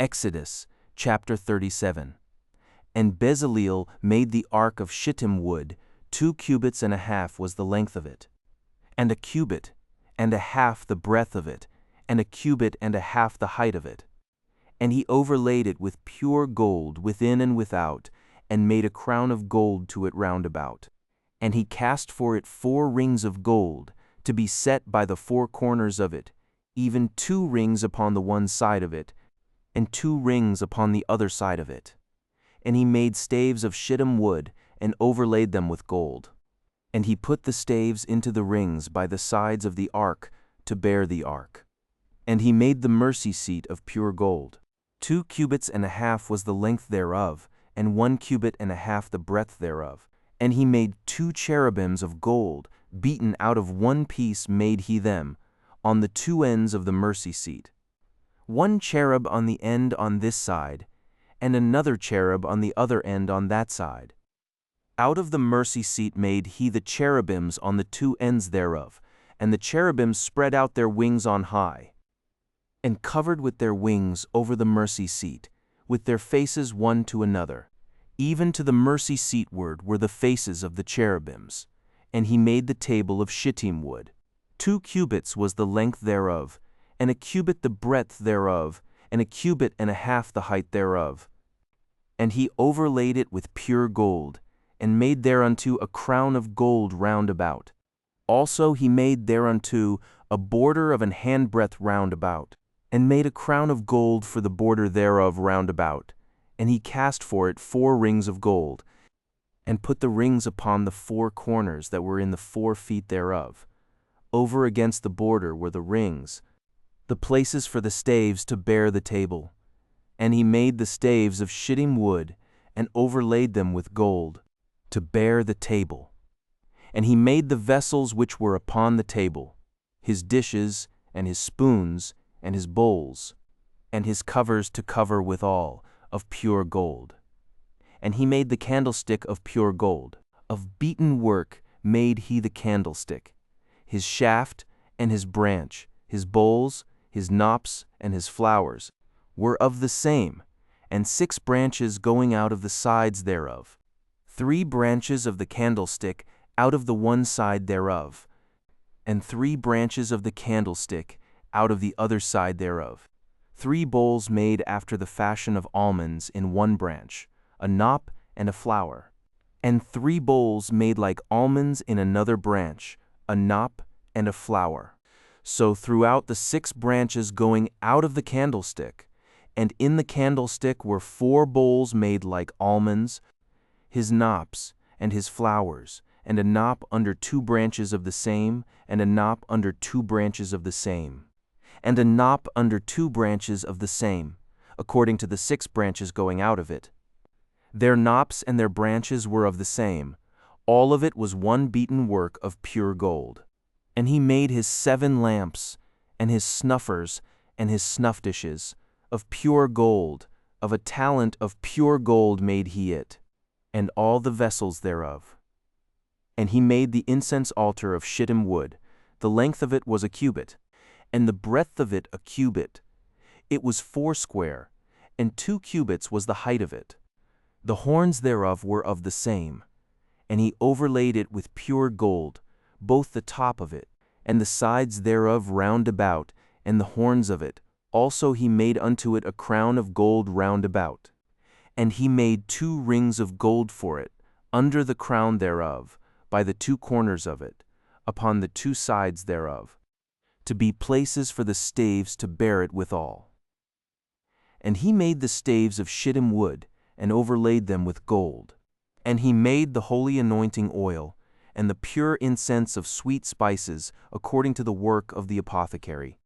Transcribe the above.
Exodus, chapter 37. And Bezaleel made the ark of shittim wood, 2 cubits and a half was the length of it, and 1 cubit and a half the breadth of it, and 1 cubit and a half the height of it. And he overlaid it with pure gold within and without, and made a crown of gold to it round about. And he cast for it 4 rings of gold, to be set by the 4 corners of it, even 2 rings upon the one side of it, and 2 rings upon the other side of it. And he made staves of shittim wood, and overlaid them with gold. And he put the staves into the rings by the sides of the ark, to bear the ark. And he made the mercy seat of pure gold. 2 cubits and a half was the length thereof, and 1 cubit and a half the breadth thereof. And he made 2 cherubims of gold, beaten out of 1 piece made he them, on the 2 ends of the mercy seat. 1 cherub on the end on this side, and another cherub on the other end on that side. Out of the mercy seat made he the cherubims on the 2 ends thereof, and the cherubims spread out their wings on high, and covered with their wings over the mercy seat, with their faces one to another. Even to the mercy seatward were the faces of the cherubims. And he made the table of shittim wood. 2 cubits was the length thereof, and 1 cubit the breadth thereof, and 1 cubit and a half the height thereof. And he overlaid it with pure gold, and made thereunto a crown of gold round about. Also he made thereunto a border of an handbreadth round about, and made a crown of gold for the border thereof round about. And he cast for it 4 rings of gold, and put the rings upon the 4 corners that were in the 4 feet thereof. Over against the border were the rings, the places for the staves to bear the table. And he made the staves of shittim wood, and overlaid them with gold, to bear the table. And he made the vessels which were upon the table, his dishes, and his spoons, and his bowls, and his covers to cover withal, of pure gold. And he made the candlestick of pure gold. Of beaten work made he the candlestick. His shaft and his branch, his bowls, his knops, and his flowers, were of the same, and 6 branches going out of the sides thereof. 3 branches of the candlestick out of the one side thereof, and 3 branches of the candlestick out of the other side thereof. 3 bowls made after the fashion of almonds in one branch, a knop and a flower, and 3 bowls made like almonds in another branch, a knop and a flower. So throughout the 6 branches going out of the candlestick, and in the candlestick were 4 bowls made like almonds, his knops and his flowers, and a knop under 2 branches of the same, and a knop under 2 branches of the same, and a knop under 2 branches of the same, according to the 6 branches going out of it. Their knops and their branches were of the same. All of it was one beaten work of pure gold. And he made his 7 lamps, and his snuffers, and his snuff dishes, of pure gold, of a talent of pure gold made he it, and all the vessels thereof. And he made the incense altar of shittim wood. The length of it was 1 cubit, and the breadth of it 1 cubit. It was 4 square, and 2 cubits was the height of it. The horns thereof were of the same. And he overlaid it with pure gold, both the top of it, and the sides thereof round about, and the horns of it. Also he made unto it a crown of gold round about. And he made 2 rings of gold for it, under the crown thereof, by the 2 corners of it, upon the 2 sides thereof, to be places for the staves to bear it withal. And he made the staves of shittim wood, and overlaid them with gold. And he made the holy anointing oil, and the pure incense of sweet spices, according to the work of the apothecary.